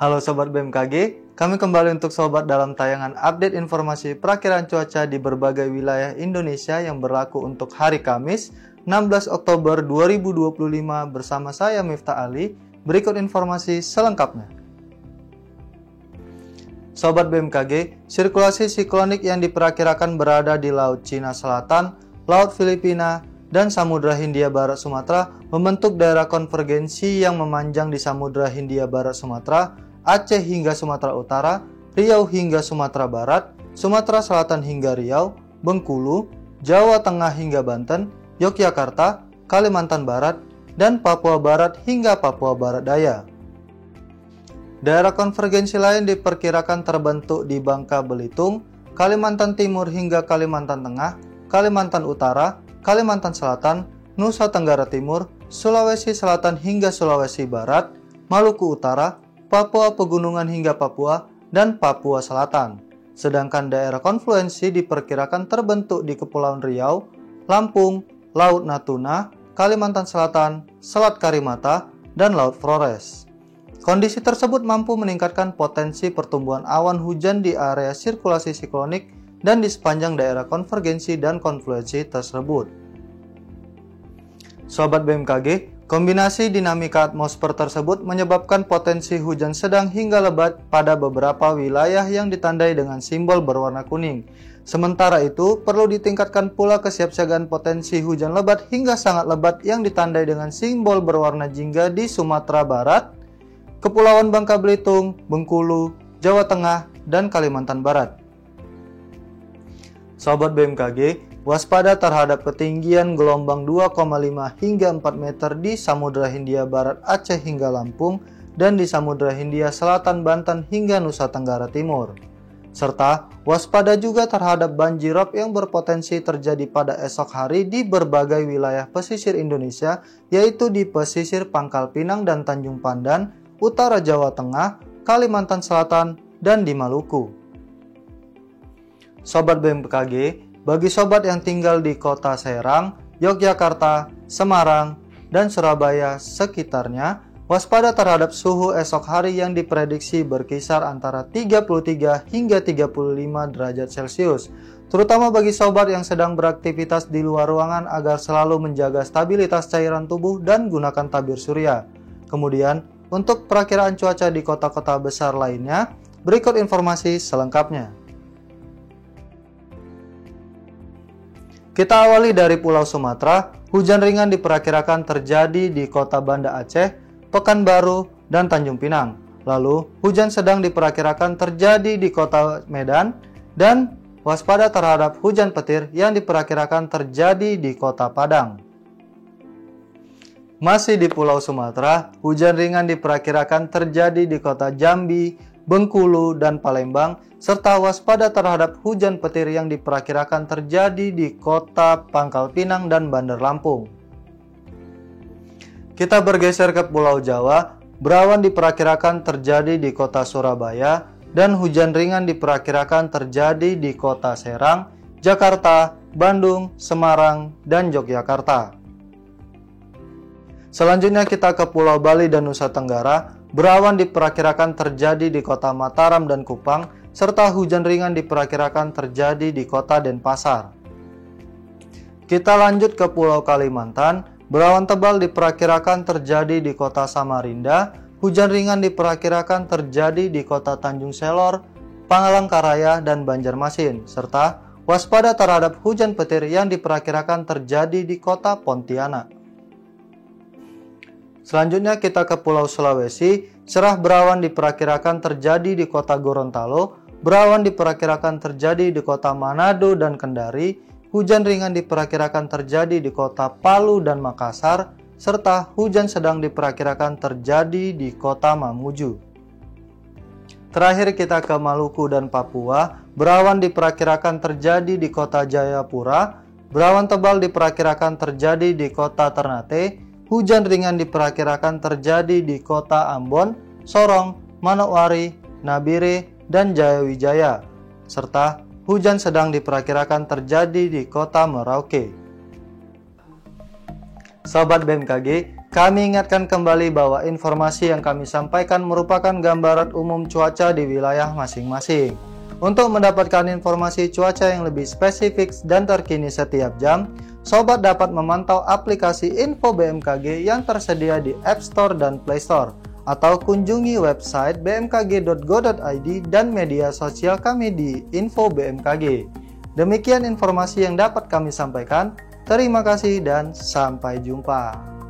Halo Sobat BMKG, kami kembali untuk Sobat dalam tayangan update informasi perakiraan cuaca di berbagai wilayah Indonesia yang berlaku untuk hari Kamis, 16 Oktober 2025 bersama saya Miftah Ali. Berikut informasi selengkapnya. Sobat BMKG, sirkulasi siklonik yang diperkirakan berada di Laut Cina Selatan, Laut Filipina, dan Samudra Hindia Barat Sumatera membentuk daerah konvergensi yang memanjang di Samudra Hindia Barat Sumatera, Aceh hingga Sumatera Utara, Riau hingga Sumatera Barat, Sumatera Selatan hingga Riau, Bengkulu, Jawa Tengah hingga Banten, Yogyakarta, Kalimantan Barat, dan Papua Barat hingga Papua Barat Daya. Daerah konvergensi lain diperkirakan terbentuk di Bangka Belitung, Kalimantan Timur hingga Kalimantan Tengah, Kalimantan Utara, Kalimantan Selatan, Nusa Tenggara Timur, Sulawesi Selatan hingga Sulawesi Barat, Maluku Utara, Papua Pegunungan hingga Papua, dan Papua Selatan. Sedangkan daerah konfluensi diperkirakan terbentuk di Kepulauan Riau, Lampung, Laut Natuna, Kalimantan Selatan, Selat Karimata, dan Laut Flores. Kondisi tersebut mampu meningkatkan potensi pertumbuhan awan hujan di area sirkulasi siklonik dan di sepanjang daerah konvergensi dan konfluensi tersebut. Sobat BMKG, kombinasi dinamika atmosfer tersebut menyebabkan potensi hujan sedang hingga lebat pada beberapa wilayah yang ditandai dengan simbol berwarna kuning. Sementara itu, perlu ditingkatkan pula kesiapsiagaan potensi hujan lebat hingga sangat lebat yang ditandai dengan simbol berwarna jingga di Sumatera Barat, Kepulauan Bangka Belitung, Bengkulu, Jawa Tengah, dan Kalimantan Barat. Sobat BMKG, waspada terhadap ketinggian gelombang 2,5 hingga 4 meter di Samudra Hindia Barat Aceh hingga Lampung dan di Samudra Hindia Selatan Banten hingga Nusa Tenggara Timur. Serta waspada juga terhadap banjirop yang berpotensi terjadi pada esok hari di berbagai wilayah pesisir Indonesia, yaitu di pesisir Pangkal Pinang dan Tanjung Pandan, utara Jawa Tengah, Kalimantan Selatan, dan di Maluku. Sobat BMKG, bagi sobat yang tinggal di kota Serang, Yogyakarta, Semarang, dan Surabaya sekitarnya, waspada terhadap suhu esok hari yang diprediksi berkisar antara 33 hingga 35 derajat Celcius. Terutama bagi sobat yang sedang beraktivitas di luar ruangan agar selalu menjaga stabilitas cairan tubuh dan gunakan tabir surya. Kemudian, untuk perakiraan cuaca di kota-kota besar lainnya, berikut informasi selengkapnya. Kita awali dari Pulau Sumatera. Hujan ringan diperkirakan terjadi di kota Banda Aceh, Pekanbaru, dan Tanjung Pinang. Lalu, hujan sedang diperkirakan terjadi di kota Medan, dan waspada terhadap hujan petir yang diperkirakan terjadi di kota Padang. Masih di Pulau Sumatera, hujan ringan diperkirakan terjadi di kota Jambi, Bengkulu, dan Palembang, serta waspada terhadap hujan petir yang diperkirakan terjadi di kota Pangkal Pinang dan Bandar Lampung. Kita bergeser ke Pulau Jawa, berawan diperkirakan terjadi di kota Surabaya, dan hujan ringan diperkirakan terjadi di kota Serang, Jakarta, Bandung, Semarang, dan Yogyakarta. Selanjutnya kita ke Pulau Bali dan Nusa Tenggara, berawan diperkirakan terjadi di kota Mataram dan Kupang, serta hujan ringan diperkirakan terjadi di kota Denpasar. Kita lanjut ke Pulau Kalimantan, berawan tebal diperkirakan terjadi di kota Samarinda, hujan ringan diperkirakan terjadi di kota Tanjung Selor, Palangkaraya, dan Banjarmasin, serta waspada terhadap hujan petir yang diperkirakan terjadi di kota Pontianak. Selanjutnya kita ke Pulau Sulawesi, cerah berawan diperkirakan terjadi di kota Gorontalo, berawan diperkirakan terjadi di kota Manado dan Kendari, hujan ringan diperkirakan terjadi di kota Palu dan Makassar, serta hujan sedang diperkirakan terjadi di kota Mamuju. Terakhir kita ke Maluku dan Papua, berawan diperkirakan terjadi di kota Jayapura, berawan tebal diperkirakan terjadi di kota Ternate, hujan ringan diperkirakan terjadi di kota Ambon, Sorong, Manokwari, Nabire, dan Jayawijaya, serta hujan sedang diperkirakan terjadi di kota Merauke. Sobat BMKG, Kami ingatkan kembali bahwa informasi yang kami sampaikan merupakan gambaran umum cuaca di wilayah masing-masing. Untuk mendapatkan informasi cuaca yang lebih spesifik dan terkini setiap jam, Sobat dapat memantau aplikasi Info BMKG yang tersedia di App Store dan Play Store, atau kunjungi website bmkg.go.id dan media sosial kami di Info BMKG. Demikian informasi yang dapat kami sampaikan. Terima kasih dan sampai jumpa.